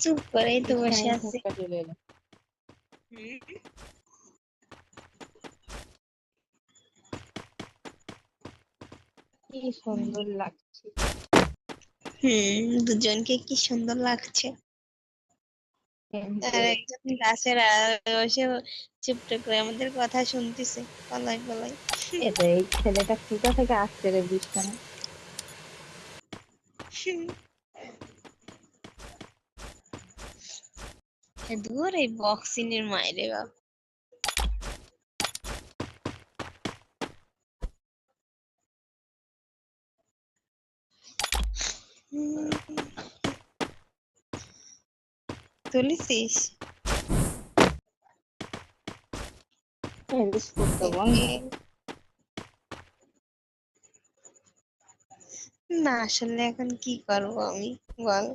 চুপ করেই তো বসে এখানেই আছি। ঝটকা চলে এলো। কি সুন্দর লাগছে। দুজনকে কি সুন্দর লাগছে। আর একজন গাছের বসে চুপটা করে আমাদের কথা শুনতেছে পলাই পলাই। এটা এই ছেলেটা কোথা থেকে আসছে রে বিষ্ণু? দূর এই বক্সিনের মায়েরে বাপ। তুলিছিস বিস্কুটটা বন্ধ। না আসলে এখন কি করবো আমি বল।